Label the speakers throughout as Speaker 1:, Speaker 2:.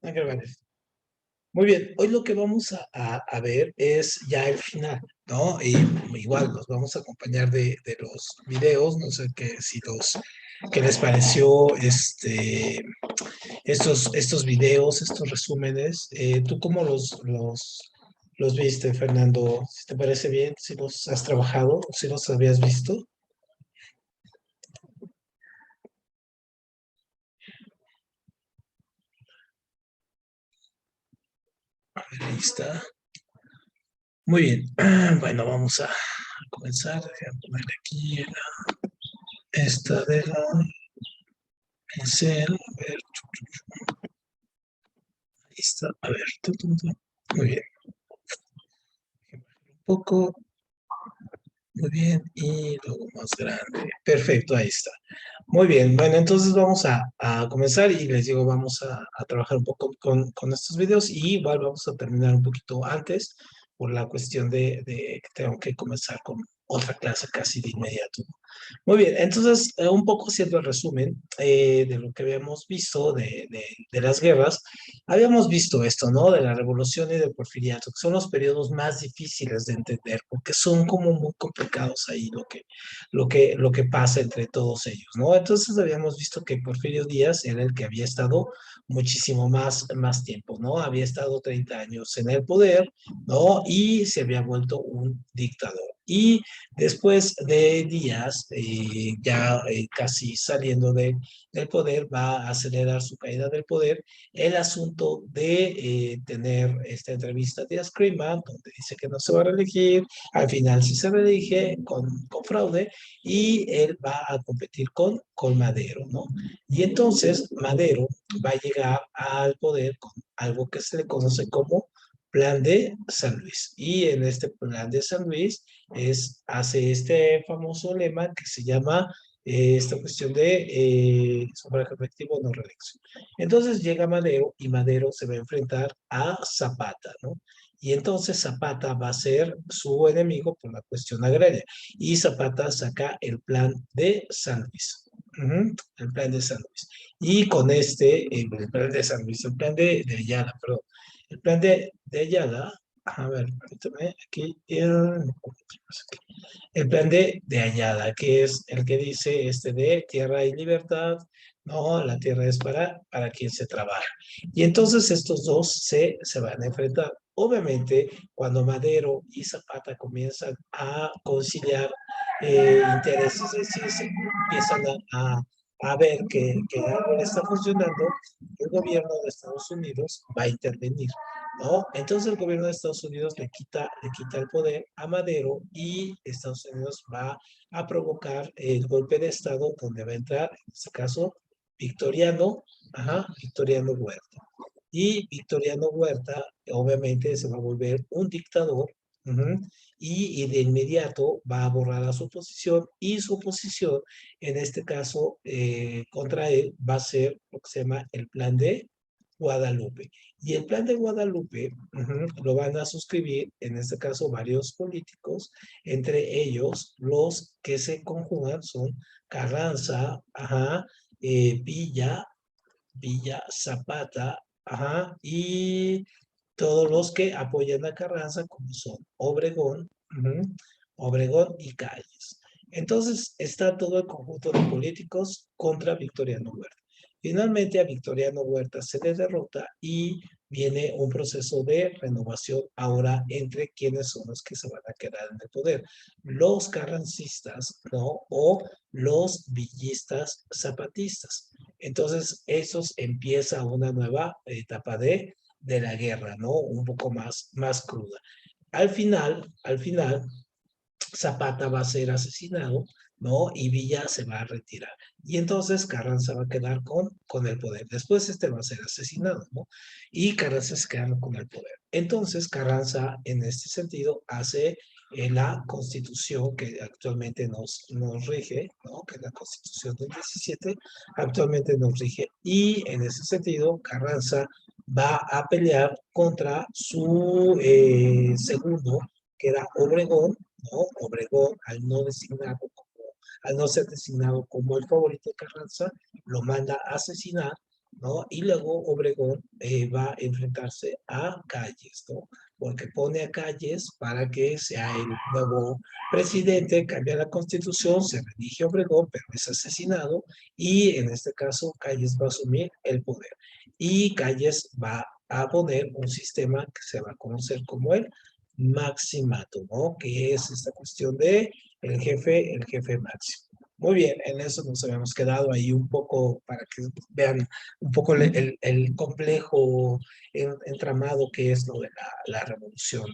Speaker 1: Hay que ver. Muy bien, hoy lo que vamos a ver es ya el final, ¿no? Y igual nos vamos a acompañar de los videos, no sé qué, si los, qué les pareció estos videos, estos resúmenes. ¿Tú cómo los viste, Fernando? Si te parece bien, si los has trabajado, si los habías visto. Ahí está. Muy bien. Bueno, vamos a comenzar. Déjame ponerle aquí esta de la pincel. A ver, ahí está. A ver. Muy bien. Un poco. Muy bien. Y luego más grande. Perfecto, ahí está. Muy bien. Bueno, entonces vamos a comenzar y les digo, vamos a trabajar un poco con estos videos y igual vamos a terminar un poquito antes por la cuestión de que tengo que comenzar con otra clase casi de inmediato. Muy bien, entonces un poco haciendo el resumen de lo que habíamos visto de las guerras, habíamos visto esto, ¿no? De la revolución y del porfiriato, que son los periodos más difíciles de entender, porque son como muy complicados ahí lo que pasa entre todos ellos, ¿no? Entonces habíamos visto que Porfirio Díaz era el que había estado muchísimo más tiempo, ¿no? Había estado 30 años en el poder, ¿no? Y se había vuelto un dictador. Y después de Díaz, ya casi saliendo del poder, va a acelerar su caída del poder. El asunto de tener esta entrevista de Díaz Creeman, donde dice que no se va a reelegir, al final sí se reelige con fraude y él va a competir con Madero, ¿no? Y entonces Madero va a llegar al poder con algo que se le conoce como Plan de San Luis. Y en este Plan de San Luis hace este famoso lema que se llama esta cuestión de sufragio efectivo no reelección. Entonces llega Madero y Madero se va a enfrentar a Zapata, ¿no? Y entonces Zapata va a ser su enemigo por la cuestión agraria. Y Zapata saca el plan de San Luis. El plan de San Luis. Y con el plan de San Luis, el plan de Ayala, perdón. El plan de Ayala, a ver, permítame, aquí, el plan de Ayala, que es el que dice de tierra y libertad, no, la tierra es para quien se trabaja. Y entonces estos dos se van a enfrentar. Obviamente, cuando Madero y Zapata comienzan a conciliar intereses, es decir, se empiezan a ver que algo le está funcionando, el gobierno de Estados Unidos va a intervenir. ¿No? Entonces el gobierno de Estados Unidos le quita el poder a Madero y Estados Unidos va a provocar el golpe de Estado donde va a entrar, en este caso, Victoriano, Victoriano Huerta. Y Victoriano Huerta obviamente se va a volver un dictador, uh-huh, y de inmediato va a borrar a su oposición y su oposición, en este caso, contra él va a ser lo que se llama el Plan de Guadalupe. Y el Plan de Guadalupe lo van a suscribir, en este caso, varios políticos, entre ellos los que se conjugan son Carranza, Villa, Zapata, y todos los que apoyan a Carranza, como son Obregón, Obregón y Calles. Entonces está todo el conjunto de políticos contra Victoriano Huerta. Finalmente a Victoriano Huerta se le derrota y viene un proceso de renovación ahora entre quienes son los que se van a quedar en el poder. Los carrancistas, ¿no? O los villistas zapatistas. Entonces, eso empieza una nueva etapa de la guerra, ¿no? Un poco más cruda. Al final, Zapata va a ser asesinado, ¿no? Y Villa se va a retirar. Y entonces Carranza va a quedar con el poder. Después va a ser asesinado, ¿no? Y Carranza se queda con el poder. Entonces Carranza, en este sentido, hace la constitución que actualmente nos rige, ¿no? Que es la constitución del 17, actualmente nos rige. Y en ese sentido, Carranza va a pelear contra su segundo, que era Obregón, ¿no? Obregón, al no ser designado como el favorito de Carranza, lo manda a asesinar ¿no? Y luego Obregón va a enfrentarse a Calles, ¿no? Porque pone a Calles para que sea el nuevo presidente, cambia la constitución, se reelige Obregón, pero es asesinado y en este caso Calles va a asumir el poder. Y Calles va a poner un sistema que se va a conocer como el maximato, ¿no? Que es esta cuestión de el jefe máximo. Muy bien, en eso nos habíamos quedado ahí un poco para que vean un poco el complejo entramado que es lo de la revolución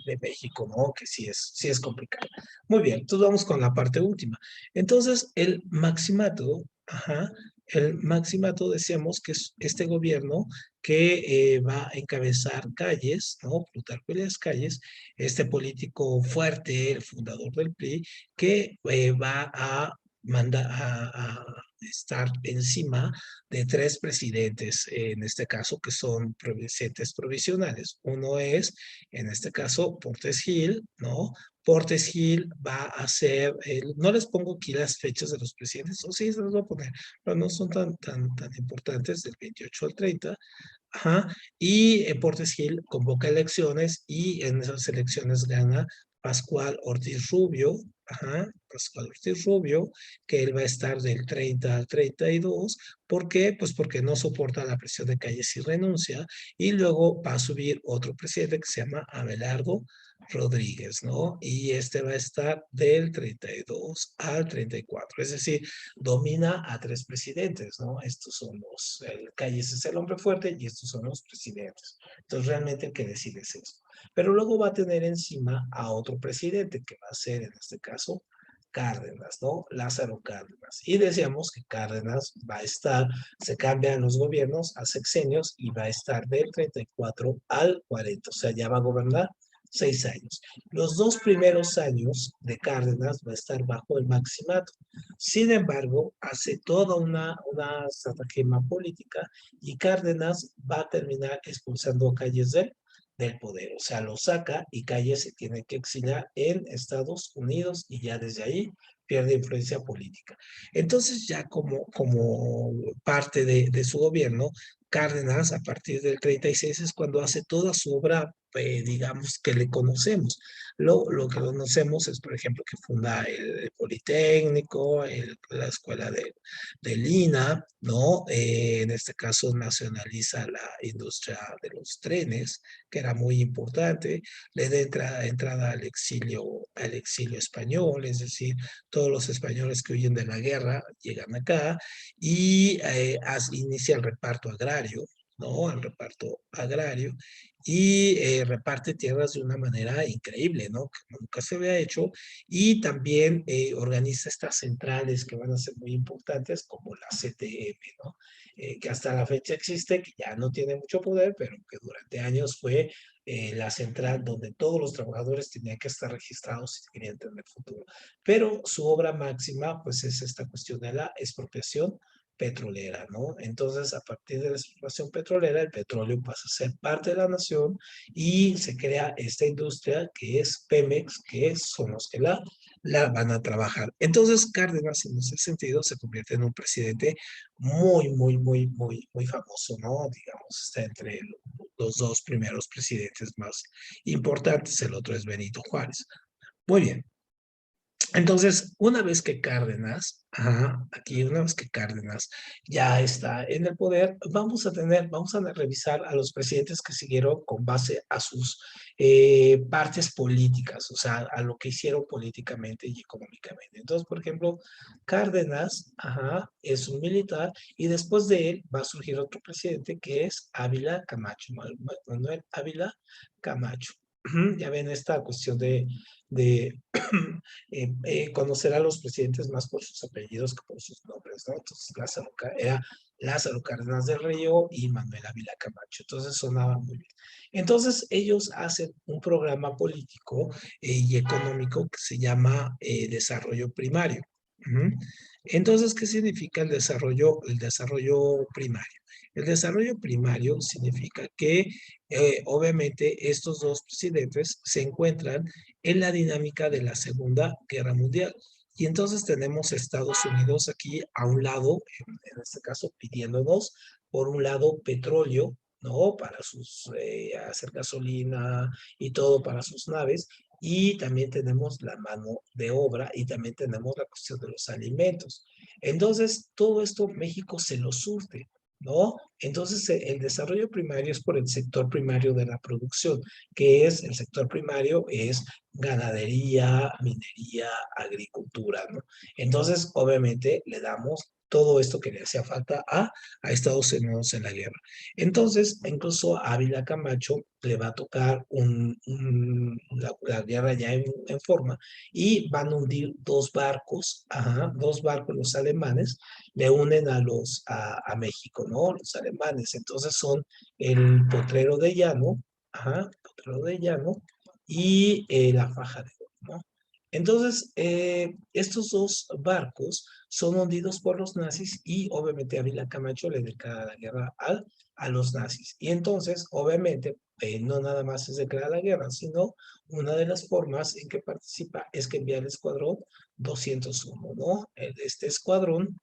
Speaker 1: de México, ¿no? Que sí es complicado. Muy bien, entonces vamos con la parte última. Entonces, el maximato decíamos que es este gobierno que va a encabezar Calles, ¿no? Plutarco Elías Calles, este político fuerte, el fundador del PRI, que va a manda a estar encima de tres presidentes, en este caso, que son presidentes provisionales. Uno es, en este caso, Portes Gil, ¿no? Portes Gil va a ser, no les pongo aquí las fechas de los presidentes, o sí, se los voy a poner, pero no son tan importantes, del 28 al 30. Ajá, y Portes Gil convoca elecciones y en esas elecciones gana Pascual Ortiz Rubio, ajá, Pascual Ortiz Rubio, que él va a estar del 30 al 32. ¿Por qué? Pues porque no soporta la presión de Calles y renuncia, y luego va a subir otro presidente que se llama Abelardo Rodríguez, ¿no? Y este va a estar del 32 al 34, es decir, domina a tres presidentes, ¿no? Estos son el Calles es el hombre fuerte y estos son los presidentes. Entonces, realmente el que decide es eso. Pero luego va a tener encima a otro presidente, que va a ser en este caso Cárdenas, ¿no? Lázaro Cárdenas. Y decíamos que Cárdenas va a estar, se cambian los gobiernos a sexenios y va a estar del 34 al 40, o sea, ya va a gobernar 6 años. Los 2 primeros años de Cárdenas va a estar bajo el maximato. Sin embargo, hace toda una estratagema política y Cárdenas va a terminar expulsando a Calles del poder. O sea, lo saca y Calles se tiene que exiliar en Estados Unidos y ya desde ahí pierde influencia política. Entonces, ya como parte de su gobierno, Cárdenas, a partir del 36 es cuando hace toda su obra, digamos, que le conocemos. Lo que conocemos es, por ejemplo, que funda el Politécnico, la escuela de Lina, ¿no? En este caso nacionaliza la industria de los trenes, que era muy importante, le da entrada al exilio español, es decir, todos los españoles que huyen de la guerra llegan acá y inicia el reparto agrario, ¿no? El reparto agrario y reparte tierras de una manera increíble, ¿no? Que nunca se había hecho y también organiza estas centrales que van a ser muy importantes como la CTM, ¿no? Que hasta la fecha existe, que ya no tiene mucho poder, pero que durante años fue la central donde todos los trabajadores tenían que estar registrados si querían tener futuro. Pero su obra máxima, pues, es esta cuestión de la expropiación petrolera, ¿no? Entonces, a partir de la explotación petrolera, el petróleo pasa a ser parte de la nación y se crea esta industria que es Pemex, que son los que la van a trabajar. Entonces, Cárdenas, en ese sentido, se convierte en un presidente muy famoso, ¿no? Digamos, está entre los dos primeros presidentes más importantes, el otro es Benito Juárez. Muy bien, entonces, una vez que Cárdenas, aquí una vez que Cárdenas ya está en el poder, vamos a revisar a los presidentes que siguieron con base a sus partes políticas, o sea, a lo que hicieron políticamente y económicamente. Entonces, por ejemplo, Cárdenas, es un militar y después de él va a surgir otro presidente que es Ávila Camacho, Manuel Ávila Camacho. Ya ven esta cuestión de conocer a los presidentes más por sus apellidos que por sus nombres, ¿no? Entonces era Lázaro Cárdenas del Río y Manuel Ávila Camacho, entonces sonaba muy bien. Entonces ellos hacen un programa político y económico que se llama desarrollo primario. Ujú. Entonces, ¿qué significa el desarrollo primario? El desarrollo primario significa que obviamente estos dos presidentes se encuentran en la dinámica de la Segunda Guerra Mundial. Y entonces tenemos a Estados Unidos aquí a un lado, en este caso, pidiéndonos por un lado, petróleo, ¿no? Para hacer gasolina y todo para sus naves. Y también tenemos la mano de obra y también tenemos la cuestión de los alimentos. Entonces, todo esto México se lo surte, ¿no? Entonces, el desarrollo primario es por el sector primario de la producción, que es el sector primario, es ganadería, minería, agricultura, ¿no? Entonces, obviamente, le damos todo esto que le hacía falta a Estados Unidos en la guerra. Entonces, incluso a Ávila Camacho le va a tocar la guerra ya en forma y van a hundir dos barcos, ajá, dos barcos los alemanes, le unen a México, ¿no? Los alemanes. Entonces son el Potrero de Llano, ajá, Potrero de Llano y la Faja de Oro, ¿no? Entonces, estos dos barcos son hundidos por los nazis y obviamente Ávila Camacho le declara la guerra a los nazis. Y entonces, obviamente, no nada más es declarar la guerra, sino una de las formas en que participa es que envía el escuadrón 201, ¿no? Este escuadrón,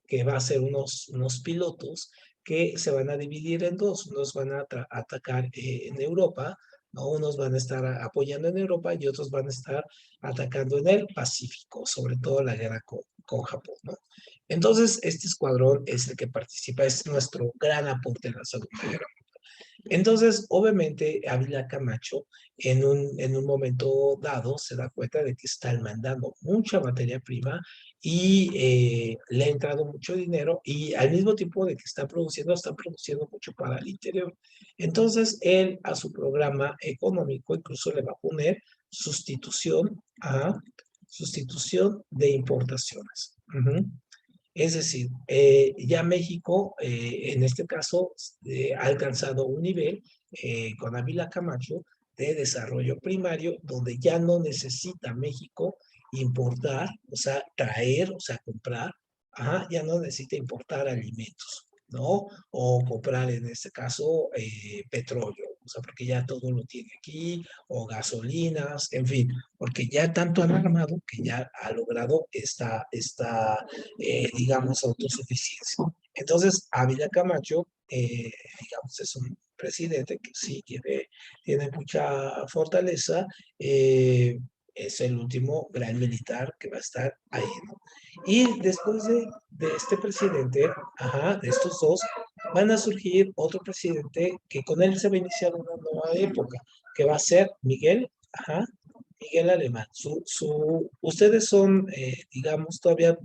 Speaker 1: que va a ser unos pilotos que se van a dividir en dos. Unos van a atacar en Europa, ¿no? Unos van a estar apoyando en Europa y otros van a estar atacando en el Pacífico, sobre todo la guerra con Japón, ¿no? Entonces, este escuadrón es el que participa, es nuestro gran aporte en la Segunda Guerra. Entonces, obviamente, Ávila Camacho en un momento dado se da cuenta de que están mandando mucha materia prima y le ha entrado mucho dinero y al mismo tiempo de que están produciendo mucho para el interior. Entonces, él a su programa económico incluso le va a poner sustitución de importaciones. Es decir, ya México, en este caso, ha alcanzado un nivel con Ávila Camacho de desarrollo primario, donde ya no necesita México importar, o sea, traer, o sea, comprar, ya no necesita importar alimentos, ¿no? O comprar, en este caso, petróleo, o sea, porque ya todo lo tiene aquí, o gasolinas, en fin, porque ya tanto han armado que ya ha logrado digamos, autosuficiencia. Entonces, Ávila Camacho, digamos, es un presidente que sí tiene mucha fortaleza, es el último gran militar que va a estar ahí, ¿no? Y después de este presidente, de estos dos, van a surgir otro presidente que con él se va a iniciar una nueva época, que va a ser Miguel Alemán. Ustedes son, digamos, todavía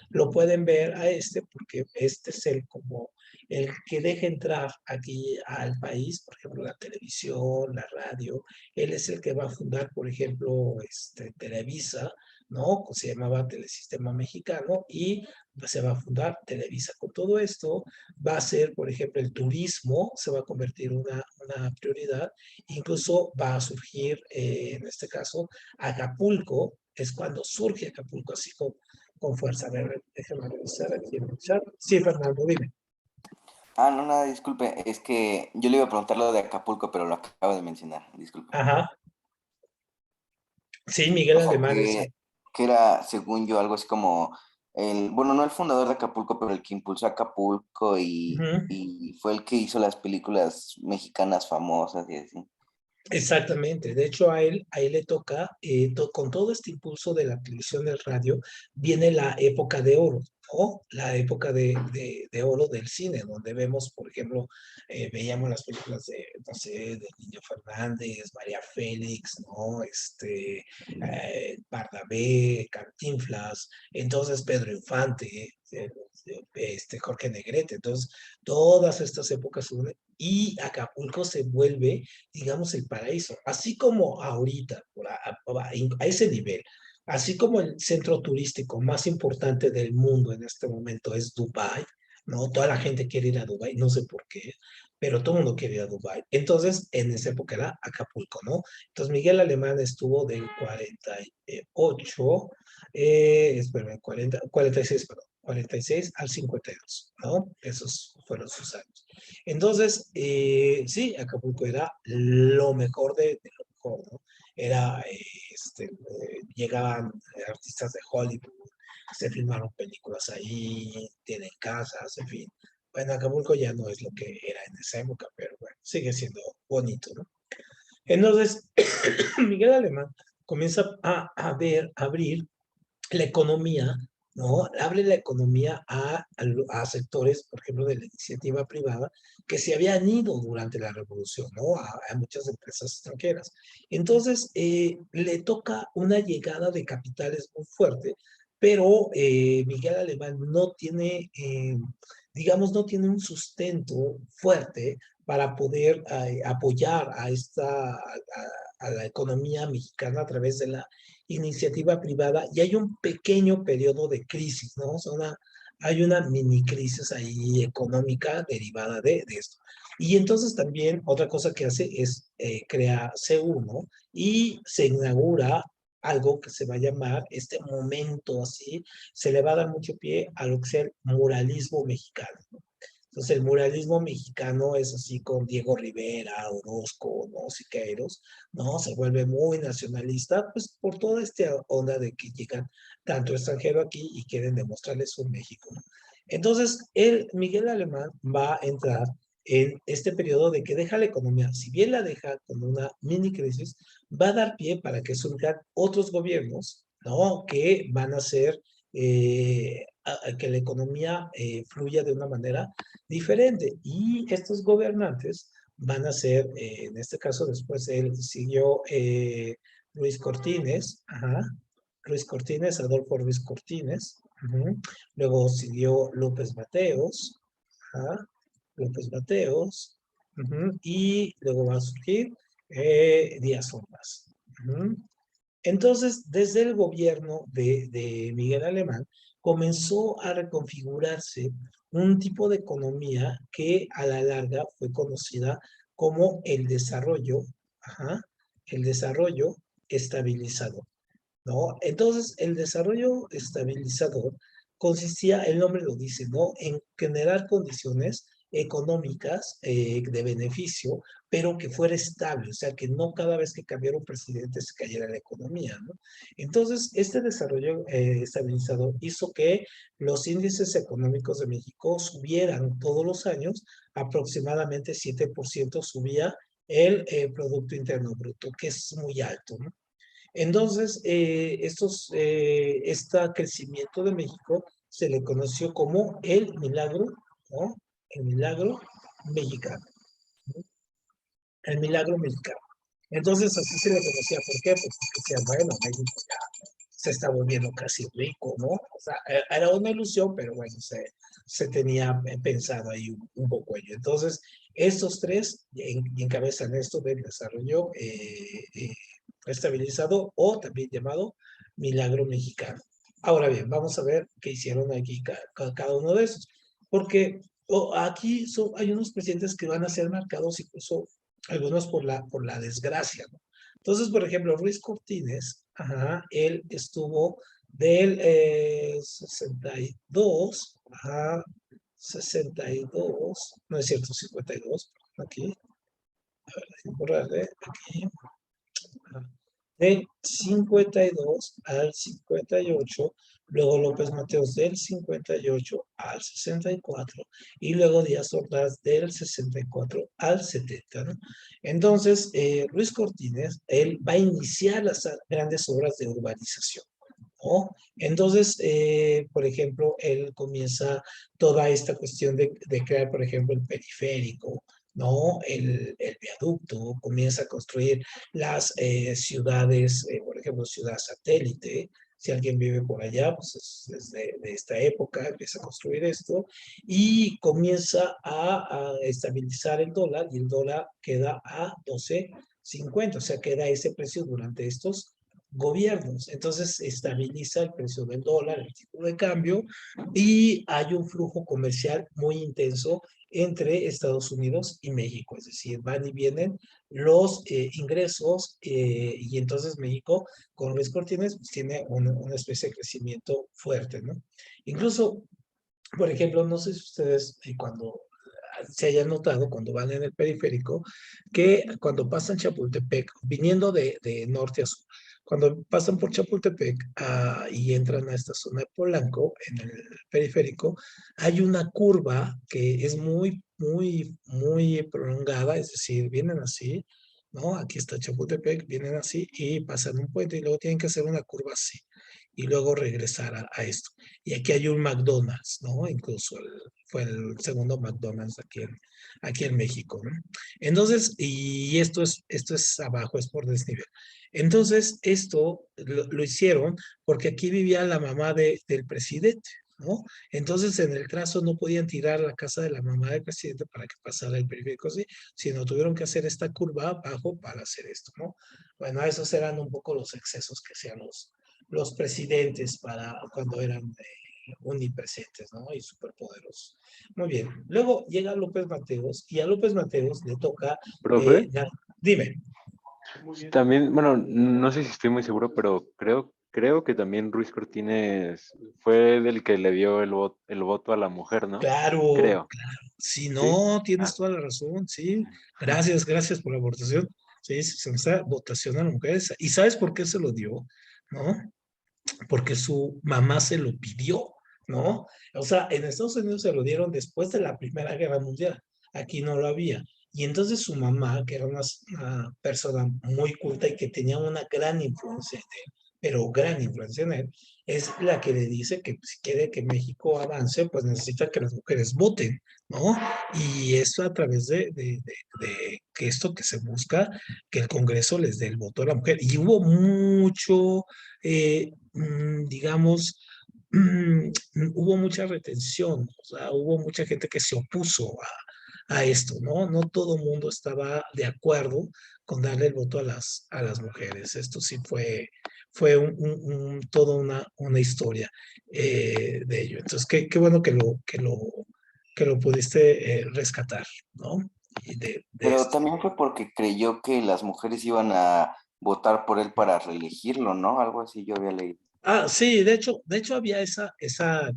Speaker 1: lo pueden ver a este porque este es como el que deja entrar aquí al país, por ejemplo, la televisión, la radio. Él es el que va a fundar, por ejemplo, Televisa, ¿no? Se llamaba Telesistema Mexicano y se va a fundar Televisa. Con todo esto va a ser, por ejemplo, el turismo se va a convertir en una prioridad. Incluso va a surgir, en este caso, Acapulco, es cuando surge Acapulco así con fuerza. A ver, déjame revisar aquí en el chat. Sí, Fernando, dime.
Speaker 2: Ah, no, nada, disculpe. Es que yo le iba a preguntar lo de Acapulco, pero lo acabo de mencionar. Disculpe.
Speaker 1: Ajá. Sí, Miguel
Speaker 2: O sea,
Speaker 1: Alemán es
Speaker 2: que era, según yo, algo así como bueno, no el fundador de Acapulco, pero el que impulsó Acapulco
Speaker 1: ujú.
Speaker 2: y fue el que hizo las películas mexicanas famosas y así.
Speaker 1: Exactamente, de hecho a él le toca, con todo este impulso de la televisión y el radio, viene la época de oro, ¿no? La época de oro del cine, donde vemos, por ejemplo, veíamos las películas de, no sé, de Niño Fernández, María Félix, ¿no? Barnabé, Cantinflas, entonces Pedro Infante, Jorge Negrete, entonces todas estas épocas se unen y Acapulco se vuelve, digamos, el paraíso, así como ahorita, a ese nivel, así como el centro turístico más importante del mundo en este momento es Dubái, ¿no? Toda la gente quiere ir a Dubái, no sé por qué, pero todo el mundo quiere ir a Dubái. Entonces, en esa época era Acapulco, ¿no? Entonces, Miguel Alemán estuvo del 48, espérame, 46, perdón, 46 al 52, ¿no? Esos fueron sus años. Entonces, sí, Acapulco era lo mejor de lo mejor, ¿no? Era, llegaban artistas de Hollywood, se filmaron películas ahí, tienen casas, en fin. Bueno, Acapulco ya no es lo que era en esa época, pero bueno, sigue siendo bonito, ¿no? Entonces, Miguel Alemán comienza a ver, a abrir la economía, ¿no? Abre la economía a sectores, por ejemplo, de la iniciativa privada, que se habían ido durante la revolución, ¿no? A muchas empresas extranjeras. Entonces, le toca una llegada de capitales muy fuerte, pero Miguel Alemán no tiene, digamos, no tiene un sustento fuerte para poder apoyar a la economía mexicana a través de la iniciativa privada y hay un pequeño periodo de crisis, ¿no? O sea, hay una mini crisis ahí económica derivada de esto. Y entonces también otra cosa que hace es crear C1 y se inaugura algo que se va a llamar este momento así, se le va a dar mucho pie a lo que es el muralismo mexicano. Entonces, el muralismo mexicano es así con Diego Rivera, Orozco, ¿no? Siqueiros, ¿no? Se vuelve muy nacionalista, pues por toda esta onda de que llegan tanto extranjero aquí y quieren demostrarles un México, ¿no? Entonces, Miguel Alemán va a entrar en este periodo de que deja la economía, si bien la deja con una mini crisis, va a dar pie para que surjan otros gobiernos, ¿no? Que van a hacer que la economía fluya de una manera diferente. Y estos gobernantes van a ser, en este caso, después él siguió Ruiz Cortines, ajá, Ruiz Cortines, Adolfo Ruiz Cortines, uh-huh. Luego siguió López Mateos, ajá, López Mateos, uh-huh. Y luego va a surgir Díaz Ordaz. Uh-huh. Entonces, desde el gobierno de Miguel Alemán, comenzó a reconfigurarse un tipo de economía que a la larga fue conocida como el desarrollo, ajá, el desarrollo estabilizado, ¿no? Entonces, el desarrollo estabilizador consistía, el nombre lo dice, ¿no? En generar condiciones económicas de beneficio, pero que fuera estable, o sea, que no cada vez que cambiara un presidente se cayera la economía, ¿no? Entonces, este desarrollo estabilizador hizo que los índices económicos de México subieran todos los años, aproximadamente 7% subía el Producto Interno Bruto, que es muy alto, ¿no? Entonces, este crecimiento de México se le conoció como el milagro, ¿no? El milagro mexicano, ¿no? El milagro mexicano. Entonces, así se le conocía. ¿Por qué? Pues porque decían, bueno, México ya se está volviendo casi rico, ¿no? O sea, era una ilusión, pero bueno, se tenía pensado ahí un poco ello. Entonces, estos tres encabezan esto del desarrollo estabilizado o también llamado milagro mexicano. Ahora bien, vamos a ver qué hicieron aquí cada uno de esos, porque aquí hay unos presidentes que van a ser marcados incluso algunos por la desgracia, ¿no? Entonces, por ejemplo, Ruiz Cortines, ajá, él estuvo del 62, ajá, 62, no es cierto, 52, aquí, a ver, déjenme borrarle, aquí, del 52 al 58, luego López Mateos del 58 al 64 y luego Díaz Ordaz del 64 al 70, ¿no? Entonces, Luis Cortines, él va a iniciar las grandes obras de urbanización, ¿no? Entonces, por ejemplo, él comienza toda esta cuestión de crear, por ejemplo, el periférico, ¿no? El viaducto, comienza a construir las ciudades, por ejemplo, ciudad satélite. Si alguien vive por allá, pues es de esta época, empieza a construir esto y comienza a estabilizar el dólar y el dólar queda a 12.50, o sea, queda ese precio durante estos gobiernos. Entonces, estabiliza el precio del dólar, el tipo de cambio y hay un flujo comercial muy intenso entre Estados Unidos y México, es decir, van y vienen los ingresos y entonces México con Luis Cortines pues, tiene una especie de crecimiento fuerte, ¿no? Incluso, por ejemplo, no sé si ustedes cuando se hayan notado cuando van en el periférico que cuando pasan Chapultepec, viniendo de norte a sur, Cuando pasan por Chapultepec y entran a esta zona de Polanco, en el periférico, hay una curva que es muy prolongada, es decir, vienen así, ¿no? Aquí está Chapultepec, vienen así y pasan un puente y luego tienen que hacer una curva así y luego regresar a esto. Y aquí hay un McDonald's, ¿no? Incluso fue el segundo McDonald's aquí en México, ¿no? Entonces, y esto es abajo, es por desnivel. Entonces, esto lo hicieron porque aquí vivía la mamá del presidente, ¿no? Entonces, en el trazo no podían tirar la casa de la mamá del presidente para que pasara el periférico así, sino tuvieron que hacer esta curva abajo para hacer esto, ¿no? Bueno, esos eran un poco los excesos que hacían los presidentes para cuando eran omnipresentes, ¿no? Y superpoderosos. Muy bien. Luego llega López Mateos y a López Mateos le toca,
Speaker 3: Profe,
Speaker 1: dime.
Speaker 3: también, bueno, no sé si estoy muy seguro, pero creo que también Ruiz Cortines fue del que le dio el voto a la mujer, ¿no?
Speaker 1: Claro,
Speaker 3: Creo,
Speaker 1: claro. Si
Speaker 3: ¿sí?
Speaker 1: no, tienes
Speaker 3: Ah,
Speaker 1: toda la razón, sí. Gracias, gracias por la votación. Sí, se nos da votación a las mujeres. ¿Y sabes por qué se lo dio? ¿No? Porque su mamá se lo pidió, ¿no? O sea, en Estados Unidos se lo dieron después de la Primera Guerra Mundial, aquí no lo había. Y entonces su mamá, que era una persona muy culta y que tenía una gran influencia en él, pero gran influencia en él, es la que le dice que si quiere que México avance, pues necesita que las mujeres voten, ¿no? Y esto a través de que esto que se busca, que el Congreso les dé el voto a la mujer. Y hubo mucho digamos, hubo mucha retención, o sea, hubo mucha gente que se opuso a esto, ¿no? No todo el mundo estaba de acuerdo con darle el voto a las mujeres. Esto sí fue toda una historia de ello. Entonces, qué bueno que lo pudiste rescatar, ¿no? Y de
Speaker 2: Pero
Speaker 1: esto.
Speaker 2: también fue porque creyó que las mujeres iban a votar por él para reelegirlo, ¿no? Algo así yo había leído.
Speaker 1: Sí, de hecho había esa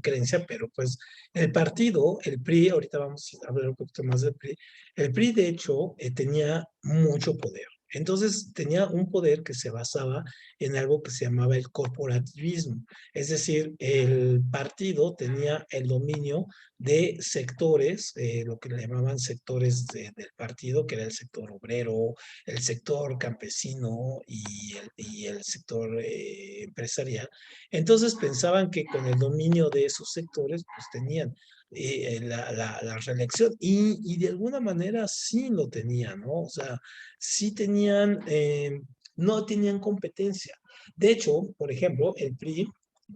Speaker 1: creencia, pero pues el partido, el PRI, ahorita vamos a hablar un poquito más del PRI, el PRI de hecho tenía mucho poder. Entonces tenía un poder que se basaba en algo que se llamaba el corporativismo. Es decir, el partido tenía el dominio de sectores, lo que le llamaban sectores del partido, que era el sector obrero, el sector campesino y el sector empresarial. Entonces pensaban que con el dominio de esos sectores, pues tenían la reelección y de alguna manera sí lo tenían, ¿no? O sea, sí tenían, no tenían competencia. De hecho, por ejemplo, el PRI,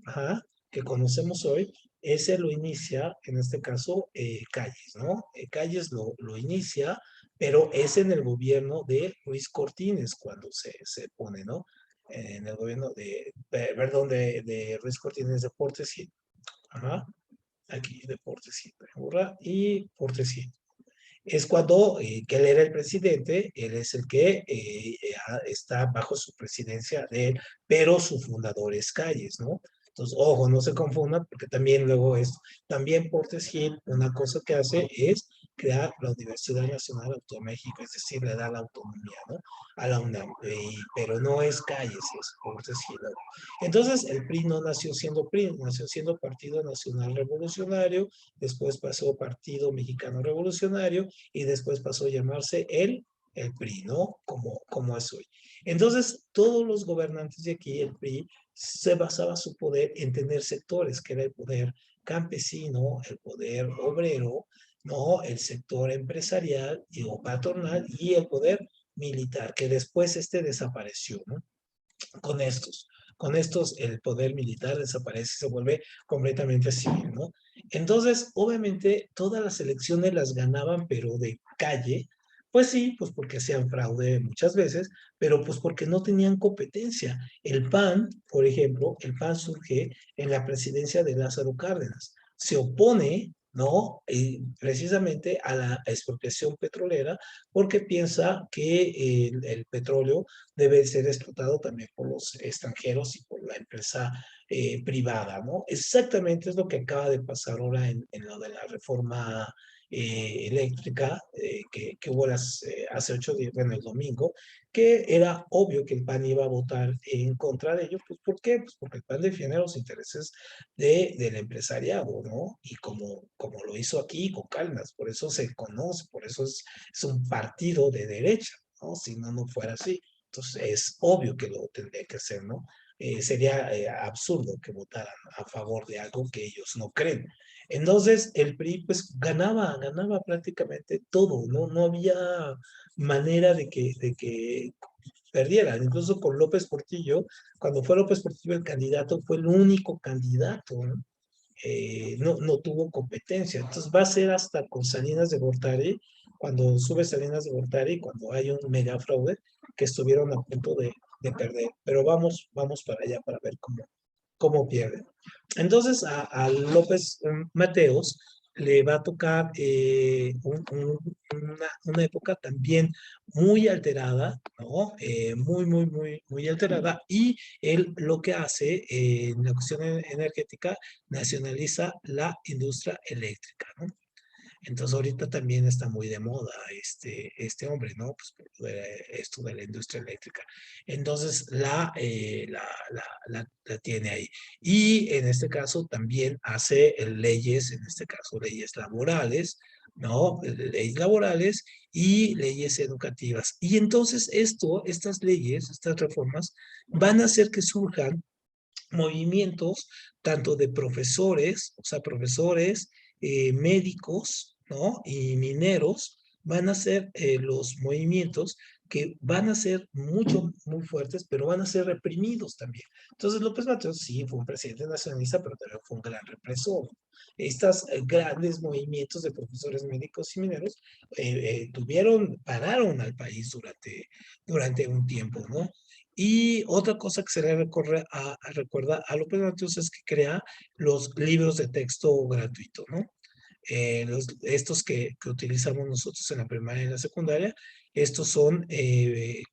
Speaker 1: ajá, que conocemos hoy, ese lo inicia, en este caso, Calles, ¿no? Calles lo inicia, pero es en el gobierno de Ruiz Cortines cuando se pone, ¿no? En el gobierno perdón, de Ruiz Cortines de Portesit. Ajá, aquí de Portesit, y Portesit. Es cuando que él era el presidente, él es el que está bajo su presidencia de él, pero su fundador es Calles, ¿no? Entonces, ojo, no se confundan, porque también luego es, también Portes Gil, una cosa que hace es crear la Universidad Nacional Autónoma de México, es decir, le da la autonomía, ¿no? A la UNAM, pero no es Calles, es Portes Gil. Entonces, el PRI no nació siendo PRI, nació siendo Partido Nacional Revolucionario, después pasó Partido Mexicano Revolucionario, y después pasó a llamarse el PRI, ¿no? Como es hoy. Entonces, todos los gobernantes de aquí, el PRI, se basaba su poder en tener sectores, que era el poder campesino, el poder obrero, ¿no? El sector empresarial o patronal y el poder militar, que después este desapareció, ¿no? Con estos. Con estos el poder militar desaparece, se vuelve completamente civil, ¿no? Entonces, obviamente, todas las elecciones las ganaban, pero de calle, pues sí, pues porque hacían fraude muchas veces, pero pues porque no tenían competencia. El PAN, por ejemplo, el PAN surge en la presidencia de Lázaro Cárdenas. Se opone, ¿no? Precisamente a la expropiación petrolera porque piensa que el petróleo debe ser explotado también por los extranjeros y por la empresa privada, ¿no? Exactamente es lo que acaba de pasar ahora en lo de la reforma eléctrica, que hubo hace 8 días, bueno, el domingo, que era obvio que el PAN iba a votar en contra de ello. Pues, ¿por qué? Pues porque el PAN defiende los intereses del empresariado, ¿no? Y como lo hizo aquí con Calmas, por eso se conoce, por eso es un partido de derecha, ¿no? Si no, no fuera así. Entonces, es obvio que lo tendría que hacer, ¿no? Sería absurdo que votaran a favor de algo que ellos no creen. Entonces, el PRI pues ganaba prácticamente todo, ¿no? No había manera de que perdieran. Incluso con López Portillo, cuando fue López Portillo el candidato, fue el único candidato, ¿no? No tuvo competencia. Entonces va a ser hasta con Salinas de Gortari, cuando sube Salinas de Gortari, cuando hay un mega fraude, que estuvieron a punto de perder. Pero vamos para allá para ver cómo pierden. Entonces a López Mateos le va a tocar una época también muy alterada, ¿no? Muy alterada. Y él lo que hace en la cuestión energética, nacionaliza la industria eléctrica, ¿no? Entonces ahorita también está muy de moda este hombre, ¿no? Pues esto de la industria eléctrica. Entonces la tiene ahí. Y en este caso también hace leyes, en este caso leyes laborales, ¿no? Leyes laborales y leyes educativas. Y entonces estas leyes, estas reformas, van a hacer que surjan movimientos tanto de profesores, o sea, profesores, médicos, ¿no? Y mineros, van a ser los movimientos que van a ser muy fuertes, pero van a ser reprimidos también. Entonces, López Mateos sí fue un presidente nacionalista, pero también fue un gran represor. Estos grandes movimientos de profesores médicos y mineros pararon al país durante un tiempo, ¿no? Y otra cosa que se le recuerda a López Mateos es que crea los libros de texto gratuito, ¿no? Estos que utilizamos nosotros en la primaria y en la secundaria, estos son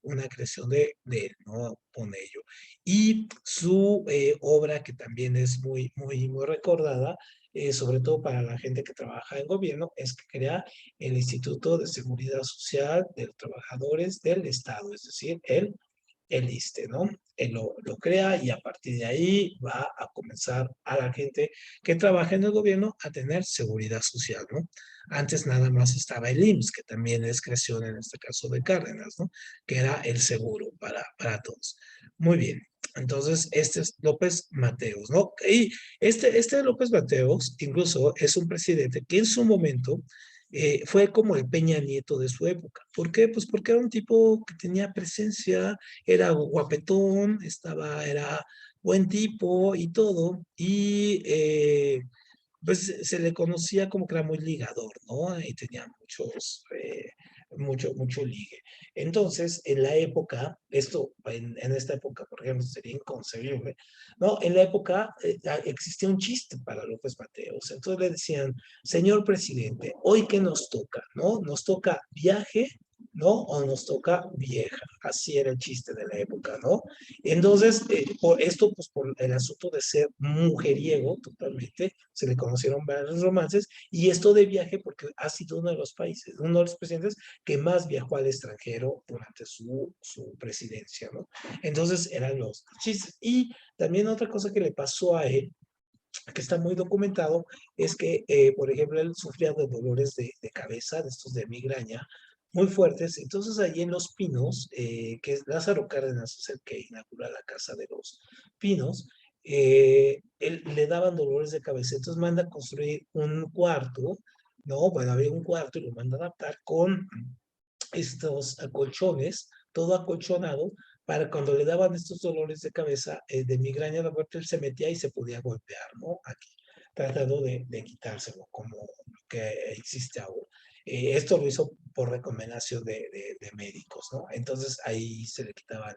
Speaker 1: una creación de él, ¿no? Pone ello. Y su obra, que también es muy recordada, sobre todo para la gente que trabaja en gobierno, es que crea el Instituto de Seguridad Social de los Trabajadores del Estado, es decir, el ISSSTE, ¿no? Él lo crea y a partir de ahí va a comenzar a la gente que trabaja en el gobierno a tener seguridad social, ¿no? Antes nada más estaba el IMSS, que también es creación en este caso de Cárdenas, ¿no? Que era el seguro para todos. Muy bien. Entonces, este es López Mateos, ¿no? Y este López Mateos incluso es un presidente que en su momento fue como el Peña Nieto de su época. ¿Por qué? Pues porque era un tipo que tenía presencia, era guapetón, era buen tipo y todo, y pues se le conocía como que era muy ligador, ¿no? Y tenía mucho ligue. Entonces, en la época, en esta época, por ejemplo, sería inconcebible, ¿no? En la época existía un chiste para López Mateos. Entonces le decían, señor presidente, ¿hoy qué nos toca, no? ¿Nos toca viaje, no? ¿O nos toca vieja? Así era el chiste de la época, ¿no? Entonces, por esto, pues por el asunto de ser mujeriego totalmente, se le conocieron varios romances, y esto de viaje porque ha sido uno de los presidentes que más viajó al extranjero durante su presidencia, ¿no? Entonces eran los chistes. Y también otra cosa que le pasó a él, que está muy documentado, es que, por ejemplo, él sufría de dolores de cabeza, de estos de migraña, muy fuertes. Entonces, allí en Los Pinos, que es Lázaro Cárdenas, es el que inaugura la Casa de los Pinos, él le daban dolores de cabeza. Entonces, manda a construir un cuarto, ¿no? Bueno, había un cuarto y lo manda a adaptar con estos acolchones, todo acolchonado, para cuando le daban estos dolores de cabeza, de migraña, la muerte, él se metía y se podía golpear, ¿no? Aquí, tratando de quitárselo, como lo que existe ahora. Esto lo hizo por recomendación de médicos, ¿no? Entonces ahí se le quitaban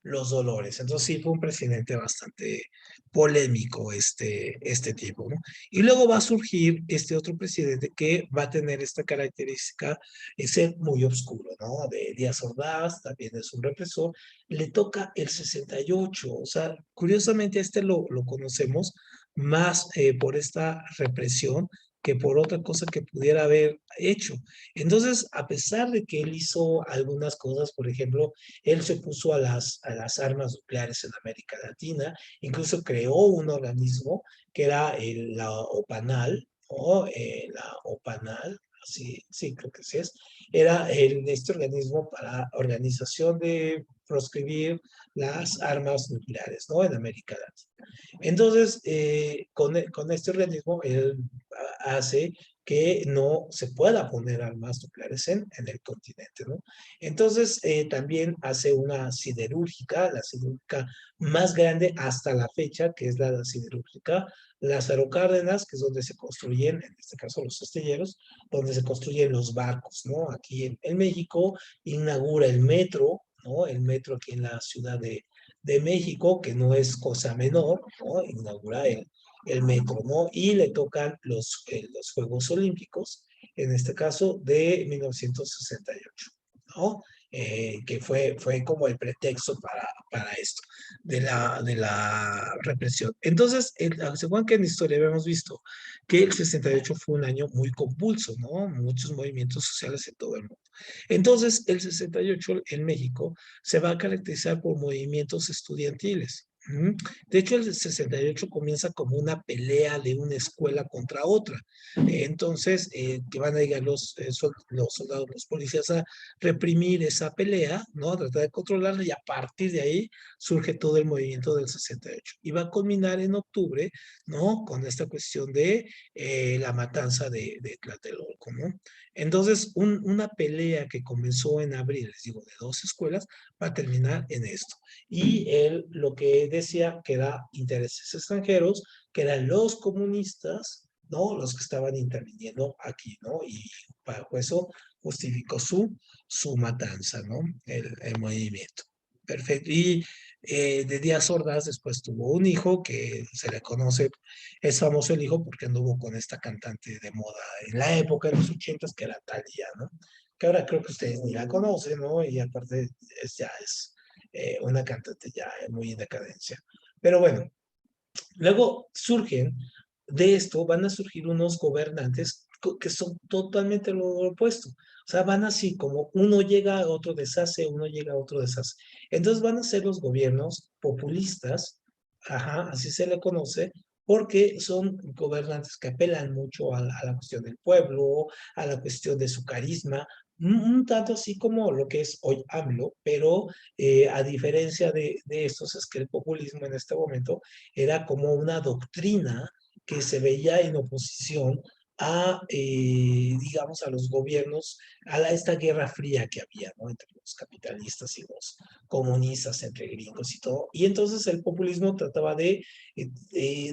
Speaker 1: los dolores. Entonces sí, fue un presidente bastante polémico este tipo, ¿no? Y luego va a surgir este otro presidente que va a tener esta característica de ser muy oscuro, ¿no? De Díaz Ordaz, también es un represor. Le toca el 68, o sea, curiosamente lo conocemos más por esta represión que por otra cosa que pudiera haber hecho. Entonces, a pesar de que él hizo algunas cosas, por ejemplo, él se puso a las armas nucleares en América Latina, incluso creó un organismo que era la OPANAL, o la OPANAL, sí, sí, creo que sí es, era este organismo para organización de proscribir las armas nucleares, ¿no? En América Latina. Entonces, con este organismo, él hace que no se pueda poner armas nucleares en el continente, ¿no? Entonces, también hace una siderúrgica, la siderúrgica más grande hasta la fecha, que es la siderúrgica Lázaro Cárdenas, que es donde se construyen, en este caso los astilleros, donde se construyen los barcos, ¿no? Aquí en México inaugura el metro, ¿no? El metro aquí en la Ciudad de México, que no es cosa menor, ¿no? Inaugura el metro, ¿no? Y le tocan los Juegos Olímpicos, en este caso de 1968, ¿no? Que fue como el pretexto para esto, de la represión. Entonces, según que en la historia habíamos visto que el 68 fue un año muy convulso, ¿no? Muchos movimientos sociales en todo el mundo. Entonces, el 68 en México se va a caracterizar por movimientos estudiantiles. De hecho, el 68 comienza como una pelea de una escuela contra otra. Entonces, que van a llegar los soldados, los policías a reprimir esa pelea, ¿no? A tratar de controlarla y a partir de ahí surge todo el movimiento del 68. Y va a culminar en octubre, ¿no? Con esta cuestión de la matanza de Tlatelolco, ¿no? Entonces, una pelea que comenzó en abril, les digo, de dos escuelas, va a terminar en esto. Y él lo que decía que era intereses extranjeros, que eran los comunistas, ¿no? Los que estaban interviniendo aquí, ¿no? Y bajo eso justificó su matanza, ¿no? El movimiento. Perfecto. Y de Díaz Ordaz después tuvo un hijo que se le conoce, es famoso el hijo porque anduvo con esta cantante de moda en la época de los 80 que era Thalía, ¿no? Que ahora creo que ustedes ni la conocen, ¿no? Y aparte ya es una cantante ya muy en decadencia. Pero bueno, luego surgen, de esto van a surgir unos gobernantes que son totalmente lo opuesto. O sea, van así como uno llega a otro deshace, uno llega a otro deshace. Entonces van a ser los gobiernos populistas, ajá, así se le conoce, porque son gobernantes que apelan mucho a la cuestión del pueblo, a la cuestión de su carisma, un tanto así como lo que es hoy AMLO, pero a diferencia de estos es que el populismo en este momento era como una doctrina que se veía en oposición a, digamos, a los gobiernos, esta guerra fría que había, ¿no? Entre los capitalistas y los comunistas, entre gringos y todo. Y entonces el populismo trataba de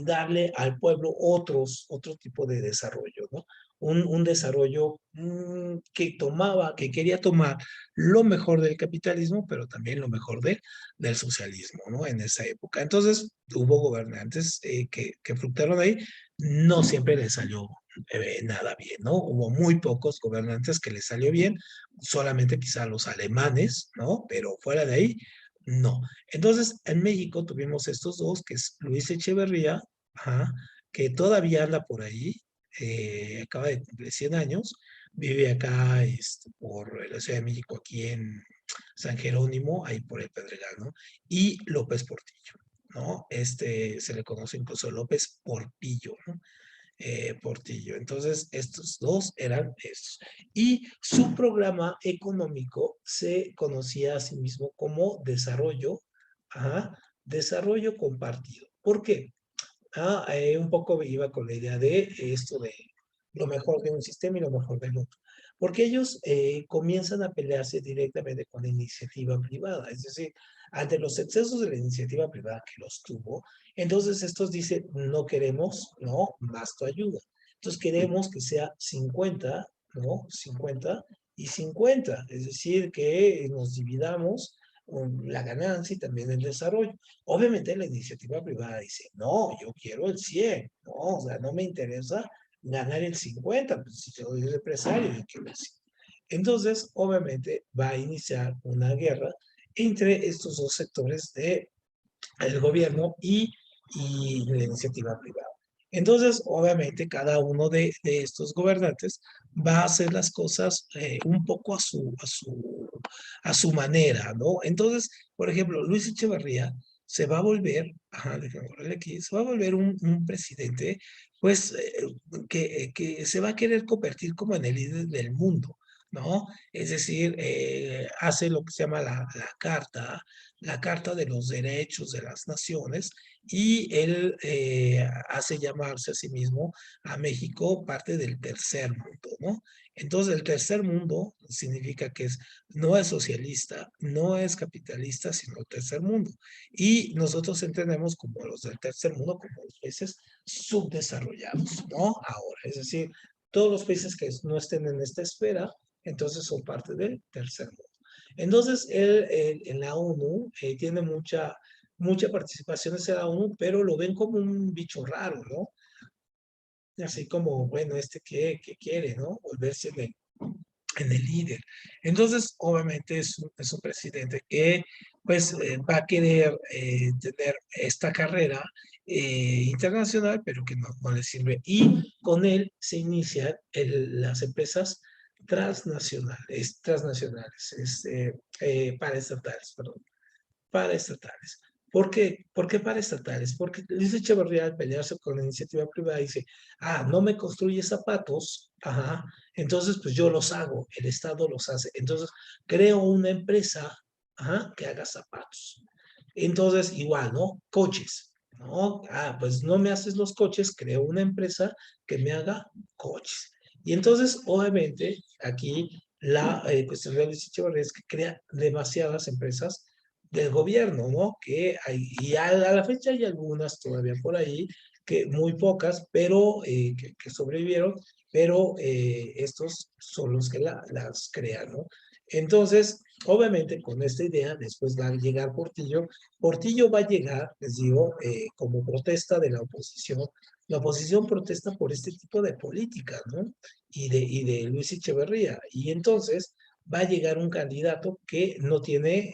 Speaker 1: darle al pueblo otro tipo de desarrollo, ¿no? Un desarrollo que quería tomar lo mejor del capitalismo, pero también lo mejor del socialismo, ¿no? En esa época. Entonces, hubo gobernantes que fructaron ahí, no siempre les salió nada bien, ¿no? Hubo muy pocos gobernantes que les salió bien, solamente quizá los alemanes, ¿no? Pero fuera de ahí, no. Entonces, en México tuvimos estos dos, que es Luis Echeverría, ajá, que todavía anda por ahí, acaba de cumplir 100 años, vive acá por la Ciudad de México, aquí en San Jerónimo, ahí por el Pedregal, ¿no? Y López Portillo, ¿no? Se le conoce incluso López Portillo, ¿no? Portillo. Entonces, estos dos eran estos. Y su programa económico se conocía a sí mismo como desarrollo, ajá, desarrollo compartido. ¿Por qué? Un poco iba con la idea de esto de lo mejor de un sistema y lo mejor del otro. Porque ellos comienzan a pelearse directamente con la iniciativa privada, es decir, ante los excesos de la iniciativa privada que los tuvo, entonces estos dicen, no queremos, no, más tu ayuda. Entonces queremos que sea 50, ¿no? 50 y 50, es decir, que nos dividamos la ganancia y también el desarrollo. Obviamente la iniciativa privada dice, no, yo quiero el 100, no, o sea, no me interesa ganar el 50, pues si yo soy empresario, yo quiero el 100. Entonces, obviamente va a iniciar una guerra entre estos dos sectores del gobierno y la iniciativa privada. Entonces, obviamente, cada uno de estos gobernantes va a hacer las cosas un poco a su manera, ¿no? Entonces, por ejemplo, Luis Echeverría se va a volver, ajá, déjame ponerle aquí, se va a volver un presidente, pues, que se va a querer convertir como en el líder del mundo, ¿no? Es decir, hace lo que se llama la Carta de los Derechos de las Naciones, y él hace llamarse a sí mismo a México parte del tercer mundo, ¿no? Entonces, el tercer mundo significa que no es socialista, no es capitalista, sino el tercer mundo. Y nosotros entendemos como los del tercer mundo, como los países subdesarrollados, ¿no? Ahora, es decir, todos los países que no estén en esta esfera, entonces son parte del tercer mundo. Entonces, él en la ONU tiene mucha participación en la ONU, pero lo ven como un bicho raro, ¿no? Así como, bueno, ¿qué quiere, no? Volverse en el líder. Entonces, obviamente es un presidente que pues va a querer tener esta carrera internacional, pero que no le sirve. Y con él se inician las empresas transnacionales, paraestatales, perdón, paraestatales. ¿Por qué? ¿Por qué paraestatales? Porque Luis Echeverría, al pelearse con la iniciativa privada, dice, no me construye zapatos, ajá, entonces pues yo los hago, el Estado los hace. Entonces creo una empresa, ajá, que haga zapatos. Entonces, igual, ¿no? Coches, ¿no? Pues no me haces los coches, creo una empresa que me haga coches. Y entonces, obviamente, aquí la cuestión de Luis Echeverría es que crea demasiadas empresas del gobierno, ¿no? Y a la fecha hay algunas todavía por ahí, que muy pocas, pero que sobrevivieron, pero estos son los que las crean, ¿no? Entonces, obviamente con esta idea, después va a llegar Portillo. Portillo va a llegar, les digo, como protesta de la oposición. La oposición protesta por este tipo de política, ¿no? Y de Luis Echeverría. Y entonces va a llegar un candidato que no tiene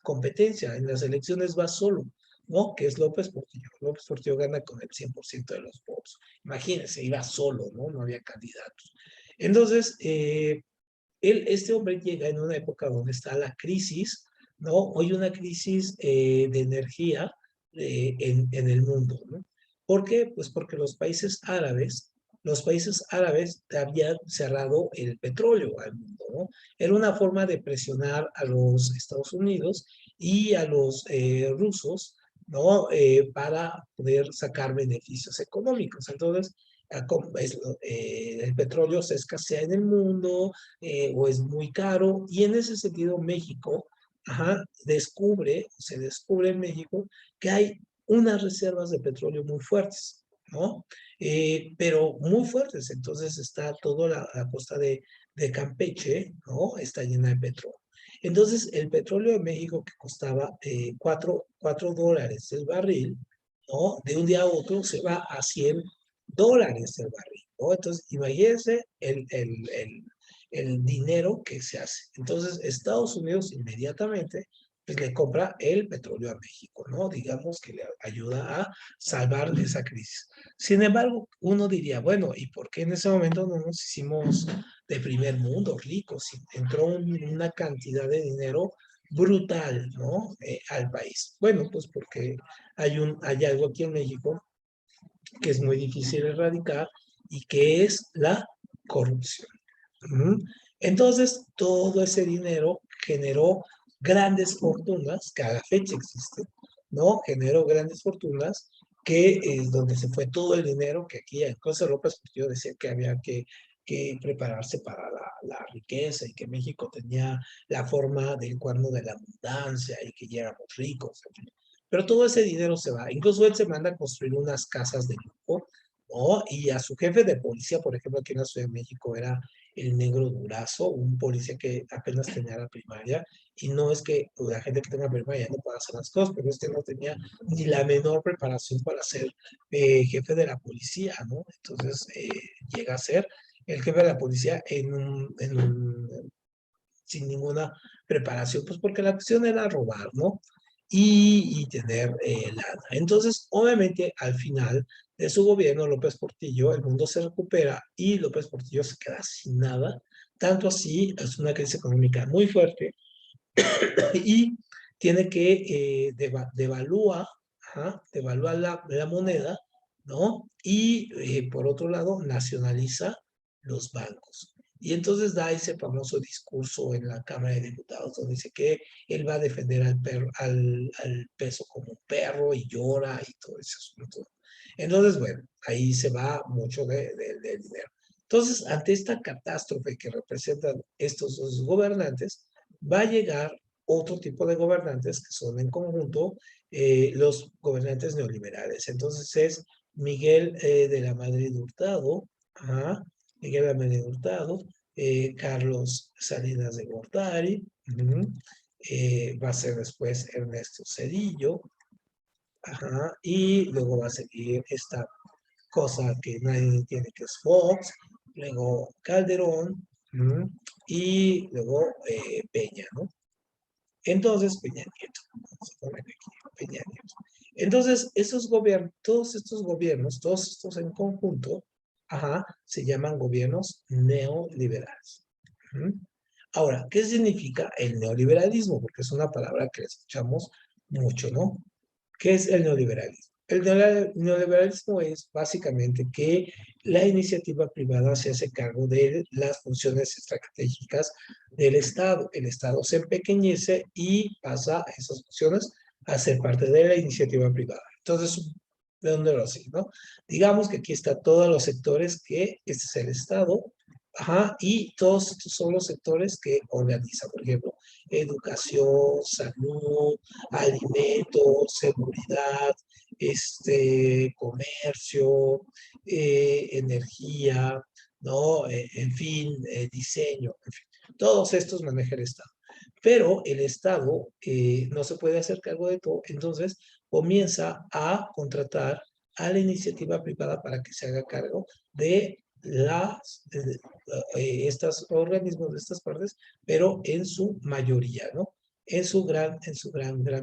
Speaker 1: competencia, en las elecciones va solo, ¿no? Que es López Portillo. López Portillo gana con el 100% de los votos. Imagínense, iba solo, ¿no? No había candidatos. Entonces, este hombre llega en una época donde está la crisis, ¿no? Hoy una crisis de energía en el mundo, ¿no? ¿Por qué? Pues porque los países árabes habían cerrado el petróleo al mundo, ¿no? Era una forma de presionar a los Estados Unidos y a los rusos, ¿no? Para poder sacar beneficios económicos. Entonces, el petróleo se escasea en el mundo, o es muy caro, y en ese sentido México, ajá, se descubre en México que hay unas reservas de petróleo muy fuertes, ¿no? Pero muy fuertes. Entonces está toda la costa de Campeche, ¿no? Está llena de petróleo. Entonces, el petróleo de México, que costaba $4 el barril, ¿no? De un día a otro se va a $100 el barril, ¿no? Entonces, imagínense el dinero que se hace. Entonces, Estados Unidos inmediatamente pues, le compra el petróleo a México, ¿no? Digamos que le ayuda a salvar esa crisis. Sin embargo, uno diría, bueno, ¿y por qué en ese momento no nos hicimos de primer mundo, ricos? Entró una cantidad de dinero brutal, ¿no? Al país. Bueno, pues porque hay algo aquí en México que es muy difícil de erradicar y que es la corrupción. ¿Mm? Entonces, todo ese dinero generó grandes fortunas, que a la fecha existen, ¿no? Generó grandes fortunas, que es donde se fue todo el dinero, que aquí en José López yo decía que había que prepararse para la riqueza y que México tenía la forma del cuerno de la abundancia y que ya éramos ricos, en fin. Pero todo ese dinero se va. Incluso él se manda a construir unas casas de lujo, ¿no? Y a su jefe de policía, por ejemplo, aquí en la Ciudad de México era el Negro Durazo, un policía que apenas tenía la primaria, y no es que la gente que tenga primaria no pueda hacer las cosas, pero este no tenía ni la menor preparación para ser jefe de la policía, ¿no? Entonces llega a ser el jefe de la policía sin ninguna preparación, pues porque la cuestión era robar, ¿no? Y tener lana. Entonces, obviamente, al final de su gobierno, López Portillo, el mundo se recupera y López Portillo se queda sin nada. Tanto así, es una crisis económica muy fuerte y tiene que devalúa, ajá, devalúa la moneda, ¿no? Y por otro lado, nacionaliza los bancos. Y entonces da ese famoso discurso en la Cámara de Diputados donde dice que él va a defender al, perro, al peso como un perro y llora y todo ese asunto. Entonces, bueno, ahí se va mucho de dinero. Entonces, ante esta catástrofe que representan estos dos gobernantes, va a llegar otro tipo de gobernantes que son en conjunto los gobernantes neoliberales. Entonces es Miguel de la Madrid Hurtado, ajá, Miguel de la Madrid Hurtado, Carlos Salinas de Gortari, va a ser después Ernesto Zedillo, ajá, y luego va a seguir esta cosa que nadie entiende que es Fox, luego Calderón, y luego Peña, ¿no? Entonces, Peña Nieto, vamos a poner aquí, Peña Nieto. Entonces, esos gobiernos, todos estos gobiernos, todos estos en conjunto, ajá, se llaman gobiernos neoliberales. ¿Mm? Ahora, ¿qué significa el neoliberalismo? Porque es una palabra que escuchamos mucho, ¿no? ¿Qué es el neoliberalismo? El neoliberalismo es básicamente que la iniciativa privada se hace cargo de las funciones estratégicas del Estado. El Estado se empequeñece y pasa a esas funciones a ser parte de la iniciativa privada. Entonces, ¿de dónde lo así, no? Digamos que aquí está todos los sectores que este es el Estado, ajá, y todos estos son los sectores que organizan, por ejemplo, educación, salud, alimentos, seguridad, comercio, energía, ¿no? En fin, diseño, en fin. Todos estos maneja el Estado. Pero el Estado no se puede hacer cargo de todo, entonces comienza a contratar a la iniciativa privada para que se haga cargo de estos organismos de estas partes, pero en su mayoría, ¿no? Gran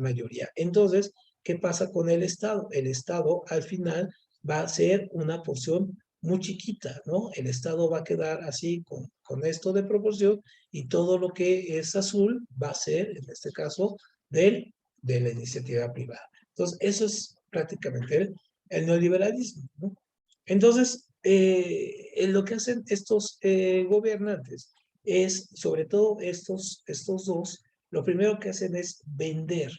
Speaker 1: mayoría. Entonces, ¿qué pasa con el Estado? El Estado al final va a ser una porción muy chiquita, ¿no? El Estado va a quedar así con esto de proporción y todo lo que es azul va a ser, en este caso, de la iniciativa privada. Entonces, eso es prácticamente el neoliberalismo, ¿no? Entonces, lo que hacen estos gobernantes es, sobre todo estos dos, lo primero que hacen es vender,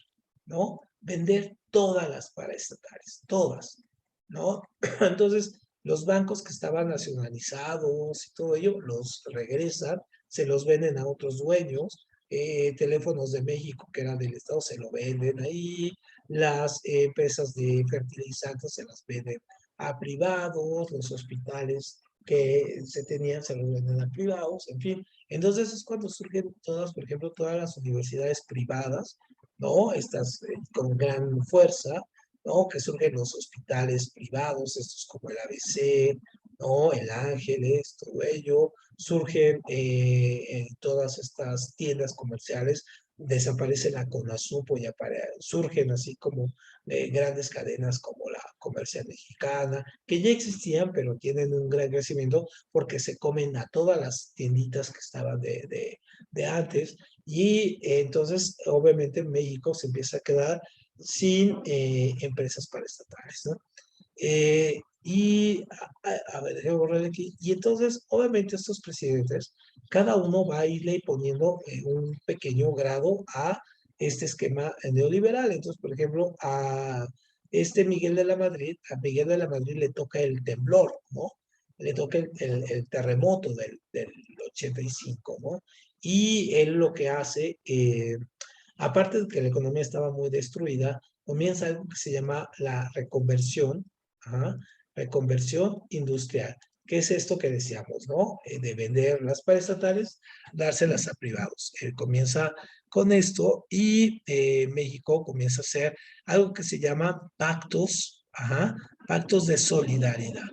Speaker 1: ¿no? Vender todas las paraestatales, todas, ¿no? Entonces, los bancos que estaban nacionalizados y todo ello, los regresan, se los venden a otros dueños, teléfonos de México que eran del Estado se lo venden ahí, las empresas de fertilizantes se las venden a privados, los hospitales que se tenían se los venden a privados, en fin. Entonces es cuando surgen todas, por ejemplo, todas las universidades privadas, ¿no? Estas con gran fuerza, ¿no? Que surgen los hospitales privados, estos como el ABC, ¿no? El Ángeles, todo ello. Surgen todas estas tiendas comerciales, desaparece la CONASUPO y surgen así como grandes cadenas como la Comercial Mexicana, que ya existían, pero tienen un gran crecimiento porque se comen a todas las tienditas que estaban de antes. Y entonces, obviamente, México se empieza a quedar sin empresas paraestatales, ¿no? A ver, déjame borrar aquí. Y entonces, obviamente, estos presidentes, cada uno va a irle poniendo un pequeño grado a este esquema neoliberal. Entonces, por ejemplo, a Miguel de la Madrid, a Miguel de la Madrid le toca el temblor, ¿no? Le toca el terremoto del 85, ¿no? Y él lo que hace, aparte de que la economía estaba muy destruida, comienza algo que se llama la reconversión, ajá, reconversión industrial. ¿Qué es esto que decíamos, no? De vender las paraestatales, dárselas a privados. Él comienza con esto y México comienza a hacer algo que se llama pactos, ajá, pactos de solidaridad.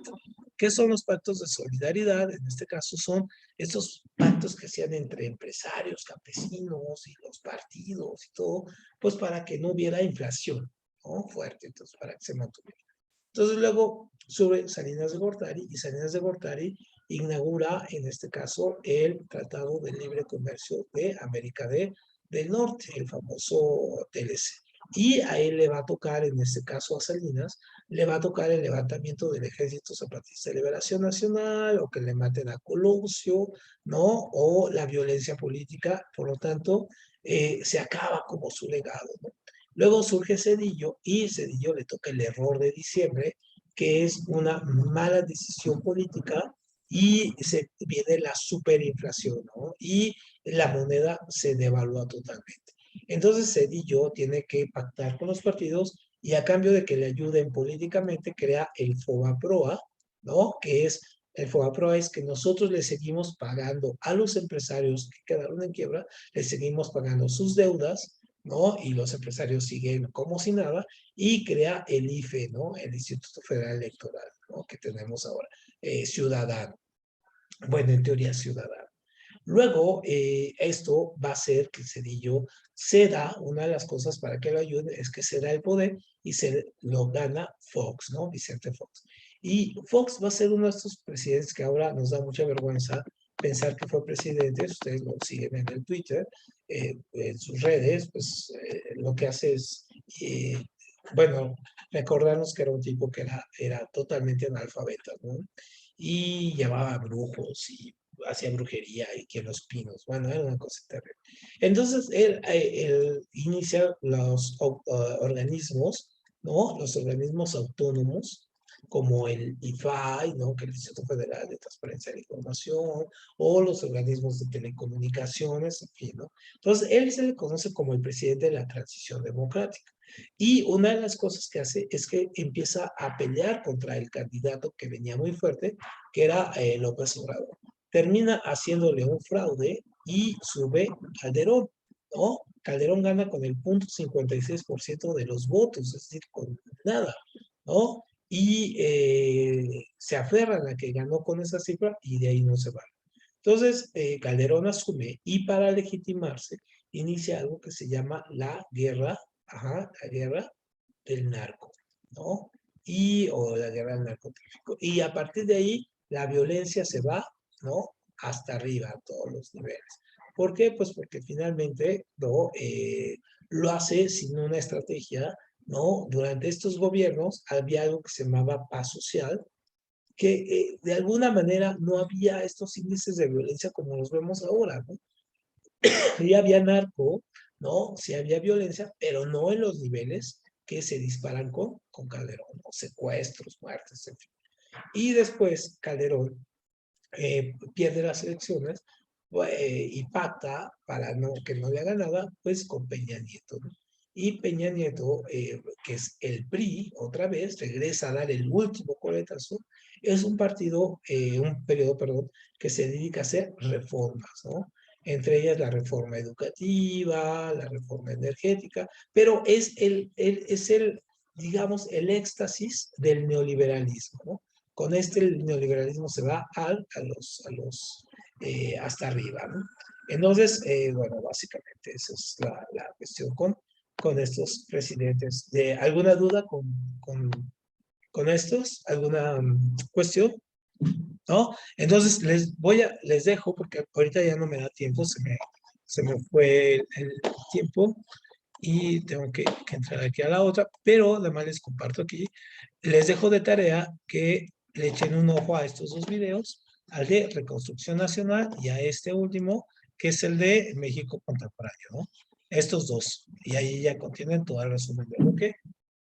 Speaker 1: ¿Qué son los pactos de solidaridad? En este caso son estos pactos que hacían entre empresarios, campesinos y los partidos y todo, pues para que no hubiera inflación, ¿no? Fuerte, entonces para que se mantuviera. Entonces luego sube Salinas de Gortari y Salinas de Gortari inaugura, en este caso, el Tratado de Libre Comercio de América del Norte, el famoso TLC. Y a él le va a tocar, en este caso a Salinas, le va a tocar el levantamiento del Ejército Zapatista de Liberación Nacional, o que le maten a Colosio, ¿no? O la violencia política, por lo tanto, se acaba como su legado, ¿no? Luego surge Zedillo y Zedillo le toca el error de diciembre, que es una mala decisión política y se viene la superinflación, ¿no? Y la moneda se devalúa totalmente. Entonces Zedillo tiene que pactar con los partidos y a cambio de que le ayuden políticamente crea el FOBAPROA, ¿no? Que es, el FOBAPROA es que nosotros le seguimos pagando a los empresarios que quedaron en quiebra, les seguimos pagando sus deudas, ¿no? Y los empresarios siguen como si nada, y crea el IFE, ¿no? El Instituto Federal Electoral, ¿no? Que tenemos ahora, ciudadano. Bueno, en teoría ciudadano. Luego, esto va a hacer que Zedillo ceda, una de las cosas para que lo ayude es que ceda el poder y se lo gana Fox, ¿no? Vicente Fox. Y Fox va a ser uno de estos presidentes que ahora nos da mucha vergüenza pensar que fue presidente. Ustedes lo siguen en el Twitter, en sus redes, pues lo que hace es, bueno, recordarnos que era un tipo que era totalmente analfabeta, ¿no? Y llevaba brujos y hacía brujería y que los pinos, bueno, era una cosa terrible. Entonces, él inicia los organismos, ¿no? Los organismos autónomos, como el IFAI, ¿no? Que es el Instituto Federal de Transparencia de Información, o los organismos de telecomunicaciones, en fin, ¿no? Entonces, él se le conoce como el presidente de la transición democrática. Y una de las cosas que hace es que empieza a pelear contra el candidato que venía muy fuerte, que era López Obrador. Termina haciéndole un fraude y sube Calderón, ¿no? Calderón gana con el 0.56% de los votos, es decir, con nada, ¿no? Y se aferran a que ganó con esa cifra y de ahí no se va. Entonces, Calderón asume y para legitimarse inicia algo que se llama la guerra, la guerra del narco, ¿no? O la guerra del narcotráfico. Y a partir de ahí, la violencia se va, ¿no? Hasta arriba, a todos los niveles. ¿Por qué? Pues porque finalmente, ¿no? Lo hace sin una estrategia, ¿no? Durante estos gobiernos había algo que se llamaba paz social, que de alguna manera no había estos índices de violencia como los vemos ahora, ¿no? Sí había narco, ¿no? Sí había violencia, pero no en los niveles que se disparan con Calderón, ¿no? Secuestros, muertes, en fin. Y después Calderón pierde las elecciones y pacta para que no le haga nada, pues con Peña Nieto, ¿no? Y Peña Nieto, que es el PRI, otra vez, regresa a dar el último coletazo. Es un partido, un periodo, perdón, que se dedica a hacer reformas, ¿no? Entre ellas la reforma educativa, la reforma energética, pero es digamos, el éxtasis del neoliberalismo, ¿no? Con este el neoliberalismo se va hasta arriba, ¿no? Entonces, bueno, básicamente esa es la cuestión con estos presidentes. ¿Alguna duda con estos? ¿Alguna cuestión? ¿No? Entonces, les dejo porque ahorita ya no me da tiempo, se me fue el tiempo y tengo que entrar aquí a la otra, pero además les comparto aquí, les dejo de tarea que le echen un ojo a estos dos videos, al de Reconstrucción Nacional y a este último, que es el de México Contemporáneo, ¿no? Estos dos, y ahí ya contienen todo el resumen de lo que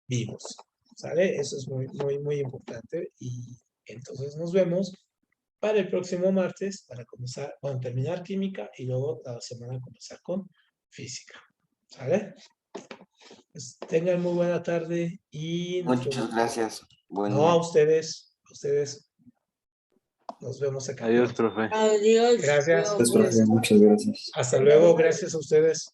Speaker 1: vimos, ¿sale? Eso es muy, muy, muy importante y entonces nos vemos para el próximo martes para comenzar, bueno, terminar química y luego la semana comenzar con física, ¿sale? Pues tengan muy buena tarde y nos
Speaker 2: Muchas
Speaker 1: vemos.
Speaker 2: gracias. Buen
Speaker 1: No,
Speaker 2: día.
Speaker 1: a ustedes. Nos vemos acá
Speaker 3: Adiós,
Speaker 1: pronto.
Speaker 3: profe.
Speaker 4: Adiós.
Speaker 1: Gracias.
Speaker 4: Muchas gracias.
Speaker 1: Hasta luego. Gracias a ustedes.